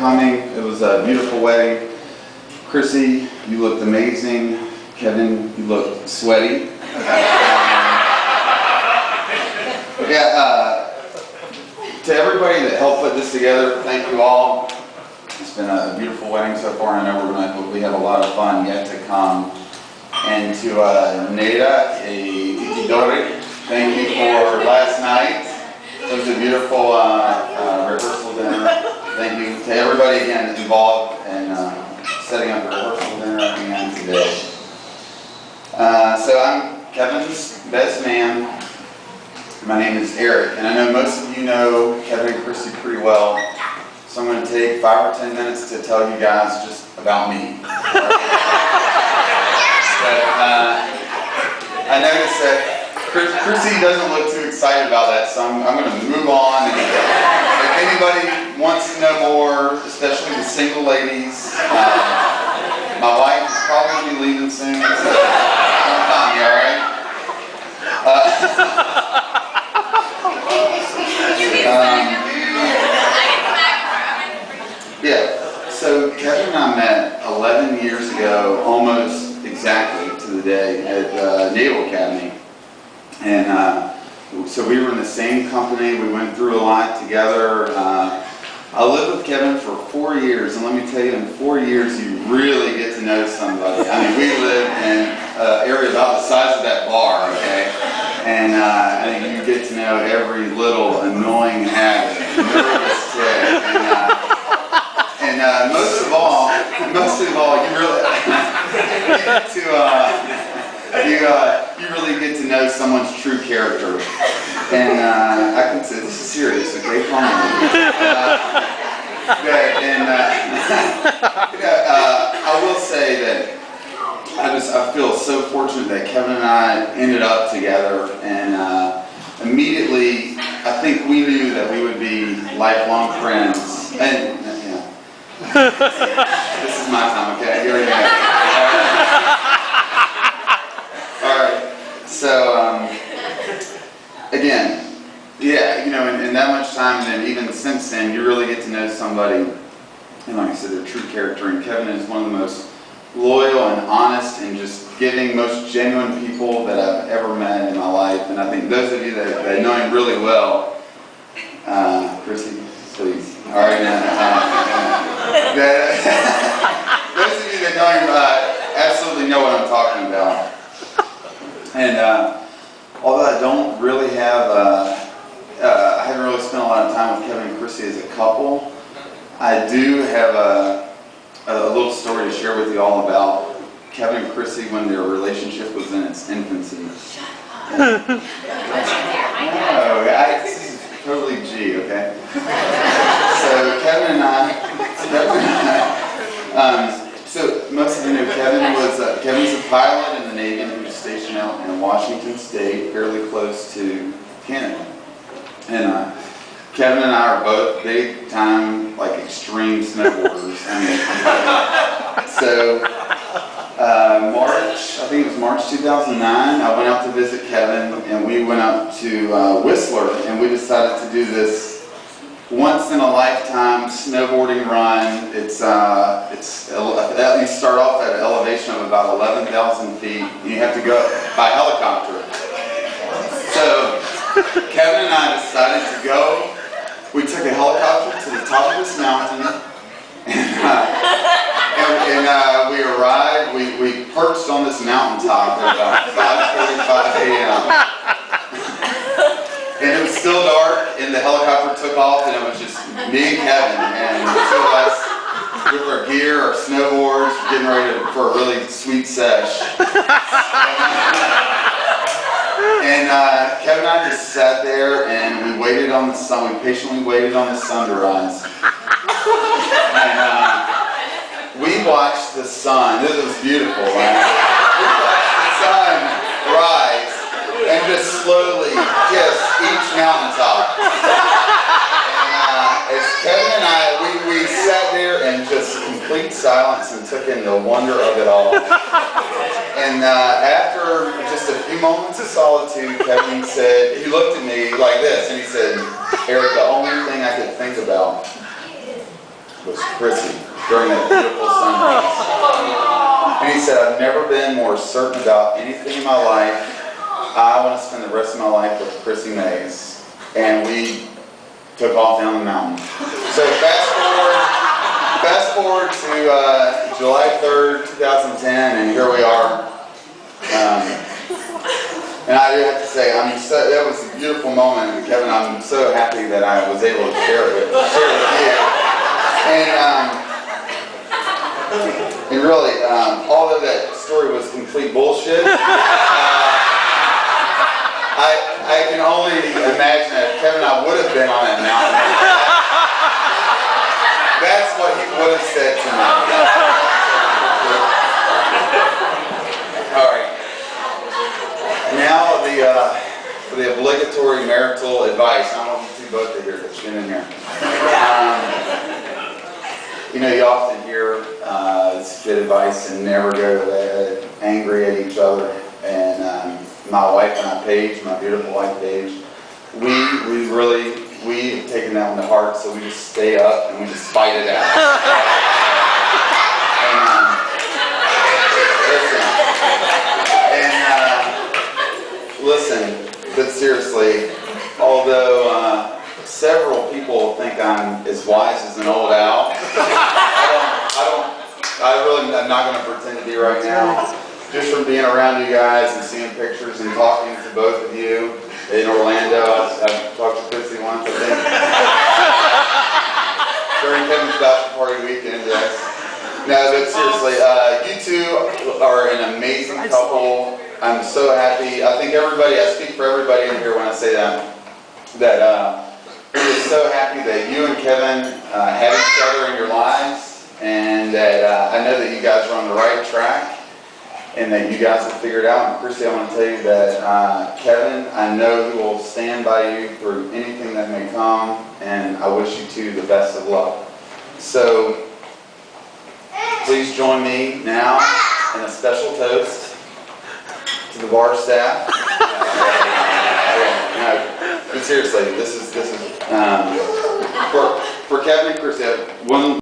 coming. It was a beautiful wedding. Chrissy, you looked amazing. Kevin, you looked sweaty. To everybody that helped put this together, thank you all. It's been a beautiful wedding so far, and I know we have a lot of fun yet to come. And to Neda Ikidori, thank you for last night. It was a beautiful rehearsal dinner. Thank you to everybody again involved in setting up the rehearsal dinner again today. So I'm Kevin's best man. My name is Eric, and I know most of you know Kevin and Chrissy pretty well. So I'm going to take 5 or 10 minutes to tell you guys just about me. But I noticed that Chrissy doesn't look too excited about that, so I'm going to move on. And if anybody wants to know more, especially the single ladies, my wife is probably going to be leaving soon, so don't find me, alright? Yeah, so Kevin and I met 11 years ago, almost exactly to the day, at Naval Academy. And so we were in the same company, we went through a lot together. I lived with Kevin for 4 years, and let me tell you, in 4 years you really get to know somebody. I mean, we lived in an area about the size of that bar, okay? And I think you get to know every little annoying habit, nervous tick, and most of all, you really you really get to know someone's true character. And I can say this is serious, okay? Calm down. I will say that I feel so fortunate that Kevin and I ended up together, and immediately I think we knew that we would be lifelong friends. And this is my time, okay? You already know. All right. So again, yeah, you know, in that much time, and then even since then, you really get to know somebody, and like I said, their true character. And Kevin is one of the most loyal and honest and just giving, most genuine people that I've ever met in my life. And I think those of you that know him really well, Chrissy, please. All right, now. Those of you that know him absolutely know what I'm talking about. And although I don't really have, I haven't really spent a lot of time with Kevin and Chrissy as a couple, I do have a little story to share with you all about Kevin and Chrissy when their relationship was in its infancy. No, this is totally G, okay? So Kevin and I, so most of you know Kevin's a pilot in the Navy who was stationed out in Washington State, fairly close to Canada. And Kevin and I are both big time, like extreme snowboarders. I mean, so March, I think it was March 2009, I went out to visit Kevin, and we went up to Whistler, and we decided to do this once in a lifetime snowboarding run. You start off at an elevation of about 11,000 feet, and you have to go by helicopter. So Kevin and I decided to go. We took a helicopter to the top of this mountain, and we arrived. We perched on this mountaintop at about 5:45 a.m. And it was still dark, and the helicopter took off, and it was just me and Kevin, and the two of us with our gear, our snowboards, getting ready for a really sweet sesh. And Kevin and I just sat there, and we waited on the sun. We patiently waited on the sun to rise. And we watched the sun. This was beautiful, right? We watched the sun rise and just slowly kiss each mountaintop. And as Kevin and I, we sat there in just complete silence and took in the wonder of it all. And after just a few moments of solitude, Kevin said, he looked at me like this, and he said, "Eric, the only thing I could think about was Chrissy during that beautiful sunrise. And he said, I've never been more certain about anything in my life. I want to spend the rest of my life with Chrissy Mays. And we took off down the mountain. So fast forward to July 3rd, 2010, and here we are. And I do have to say, that was a beautiful moment, Kevin. I'm so happy that I was able to share it with you. And really, although that story was complete bullshit, I can only imagine that Kevin and I would have been on that mountain. That's what he would have said to me. All right. Now for the obligatory marital advice. I want you two both to hear this. Get in here. You know, you often hear it's good advice and never go angry at each other. And my wife and I, Paige, my beautiful wife Paige, we've taken that one to heart, so we just stay up and we just fight it out. Listen, but seriously, although several people think I'm as wise as an old owl, I'm not going to pretend to be right now. Just from being around you guys and seeing pictures and talking to both of you in Orlando, I've talked to Chrissy once, I think. During Kevin's bachelor party weekend, yes. No, but seriously, you two are an amazing couple. I'm so happy. I think everybody, I speak for everybody in here when I say that we're just so happy that you and Kevin have each other in your lives, and that I know that you guys are on the right track, and that you guys have figured out. And Chrissy, I want to tell you that Kevin, I know he will stand by you through anything that may come, and I wish you two the best of luck. So please join me now in a special toast to the bar staff. No, but seriously, this is for Kevin and Chrissy. One.